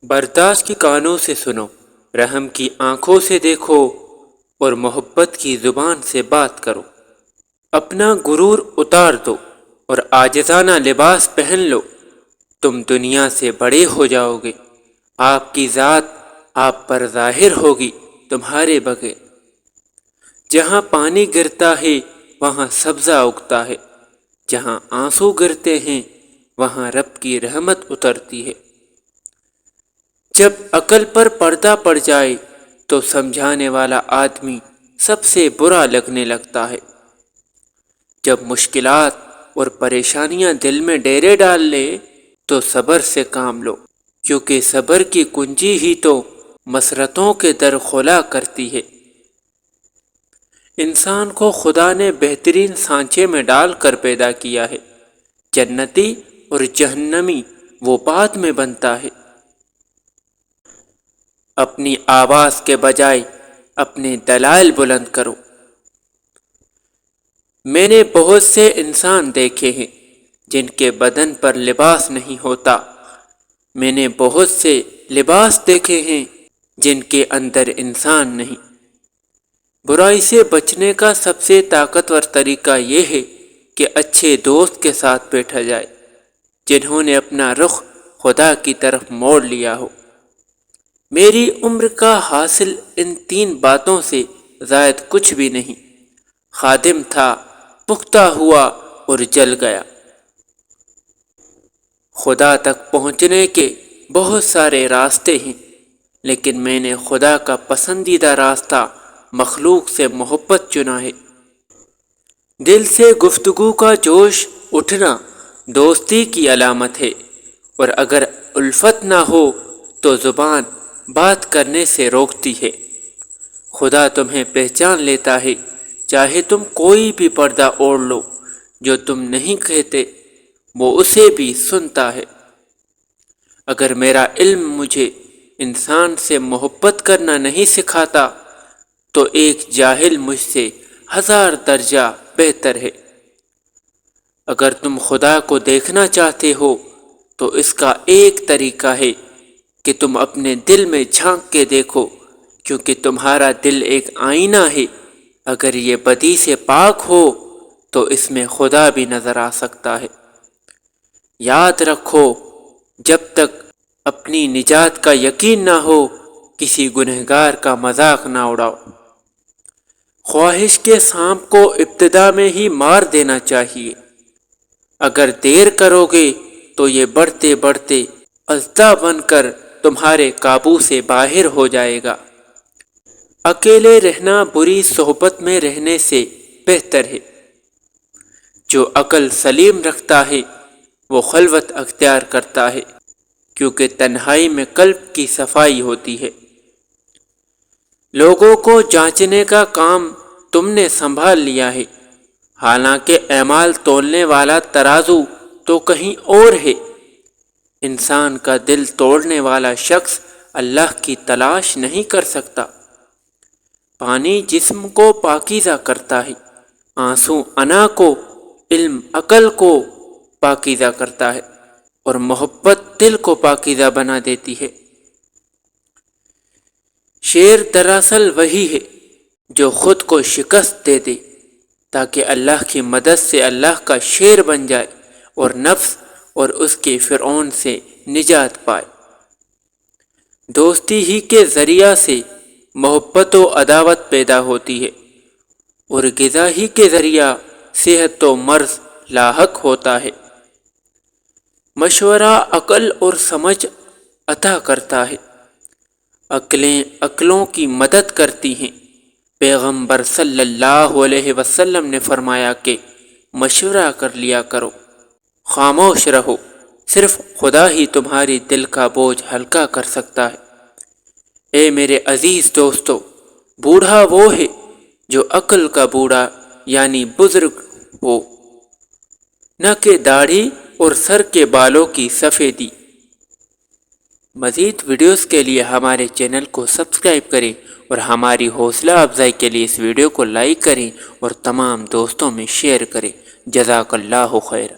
برداشت کی کانوں سے سنو، رحم کی آنکھوں سے دیکھو اور محبت کی زبان سے بات کرو۔ اپنا غرور اتار دو اور عاجزانہ لباس پہن لو۔ تم دنیا سے بڑے ہو جاؤ گے، آپ کی ذات آپ پر ظاہر ہوگی تمہارے بغیر۔ جہاں پانی گرتا ہے وہاں سبزہ اگتا ہے، جہاں آنسو گرتے ہیں وہاں رب کی رحمت اترتی ہے۔ جب عقل پر پردہ پڑ جائے تو سمجھانے والا آدمی سب سے برا لگنے لگتا ہے۔ جب مشکلات اور پریشانیاں دل میں ڈیرے ڈال لے تو صبر سے کام لو، کیونکہ صبر کی کنجی ہی تو مسرتوں کے در کھولا کرتی ہے۔ انسان کو خدا نے بہترین سانچے میں ڈال کر پیدا کیا ہے، جنتی اور جہنمی وہ بعد میں بنتا ہے۔ اپنی آواز کے بجائے اپنے دلائل بلند کرو۔ میں نے بہت سے انسان دیکھے ہیں جن کے بدن پر لباس نہیں ہوتا، میں نے بہت سے لباس دیکھے ہیں جن کے اندر انسان نہیں۔ برائی سے بچنے کا سب سے طاقتور طریقہ یہ ہے کہ اچھے دوست کے ساتھ بیٹھا جائے، جنہوں نے اپنا رخ خدا کی طرف موڑ لیا ہو۔ میری عمر کا حاصل ان 3 باتوں سے زائد کچھ بھی نہیں۔ خادم تھا، پختہ ہوا اور جل گیا۔ خدا تک پہنچنے کے بہت سارے راستے ہیں، لیکن میں نے خدا کا پسندیدہ راستہ مخلوق سے محبت چنا ہے۔ دل سے گفتگو کا جوش اٹھنا دوستی کی علامت ہے، اور اگر الفت نہ ہو تو زبان بات کرنے سے روکتی ہے۔ خدا تمہیں پہچان لیتا ہے، چاہے تم کوئی بھی پردہ اوڑھ لو۔ جو تم نہیں کہتے وہ اسے بھی سنتا ہے۔ اگر میرا علم مجھے انسان سے محبت کرنا نہیں سکھاتا تو ایک جاہل مجھ سے 1000 درجہ بہتر ہے۔ اگر تم خدا کو دیکھنا چاہتے ہو تو اس کا ایک طریقہ ہے کہ تم اپنے دل میں جھانک کے دیکھو، کیونکہ تمہارا دل ایک آئینہ ہے۔ اگر یہ بدی سے پاک ہو تو اس میں خدا بھی نظر آ سکتا ہے۔ یاد رکھو، جب تک اپنی نجات کا یقین نہ ہو کسی گنہگار کا مذاق نہ اڑاؤ۔ خواہش کے سانپ کو ابتدا میں ہی مار دینا چاہیے۔ اگر دیر کرو گے تو یہ بڑھتے بڑھتے اژدھا بن کر تمہارے قابو سے باہر ہو جائے گا۔ اکیلے رہنا بری صحبت میں رہنے سے بہتر ہے۔ جو عقل سلیم رکھتا ہے وہ خلوت اختیار کرتا ہے، کیونکہ تنہائی میں قلب کی صفائی ہوتی ہے۔ لوگوں کو جانچنے کا کام تم نے سنبھال لیا ہے، حالانکہ اعمال تولنے والا ترازو تو کہیں اور ہے۔ انسان کا دل توڑنے والا شخص اللہ کی تلاش نہیں کر سکتا۔ پانی جسم کو پاکیزہ کرتا ہے، آنسو انا کو، علم عقل کو پاکیزہ کرتا ہے، اور محبت دل کو پاکیزہ بنا دیتی ہے۔ شیر دراصل وہی ہے جو خود کو شکست دے دے تاکہ اللہ کی مدد سے اللہ کا شیر بن جائے اور نفس اور اس کے فرعون سے نجات پائے۔ دوستی ہی کے ذریعہ سے محبت و عداوت پیدا ہوتی ہے، اور غذا ہی کے ذریعہ صحت و مرض لاحق ہوتا ہے۔ مشورہ عقل اور سمجھ عطا کرتا ہے، عقلیں عقلوں کی مدد کرتی ہیں۔ پیغمبر صلی اللہ علیہ وسلم نے فرمایا کہ مشورہ کر لیا کرو، خاموش رہو، صرف خدا ہی تمہاری دل کا بوجھ ہلکا کر سکتا ہے۔ اے میرے عزیز دوستو، بوڑھا وہ ہے جو عقل کا بوڑھا یعنی بزرگ ہو، نہ کہ داڑھی اور سر کے بالوں کی سفیدی۔ مزید ویڈیوز کے لیے ہمارے چینل کو سبسکرائب کریں اور ہماری حوصلہ افزائی کے لیے اس ویڈیو کو لائک کریں اور تمام دوستوں میں شیئر کریں۔ جزاک اللہ خیر۔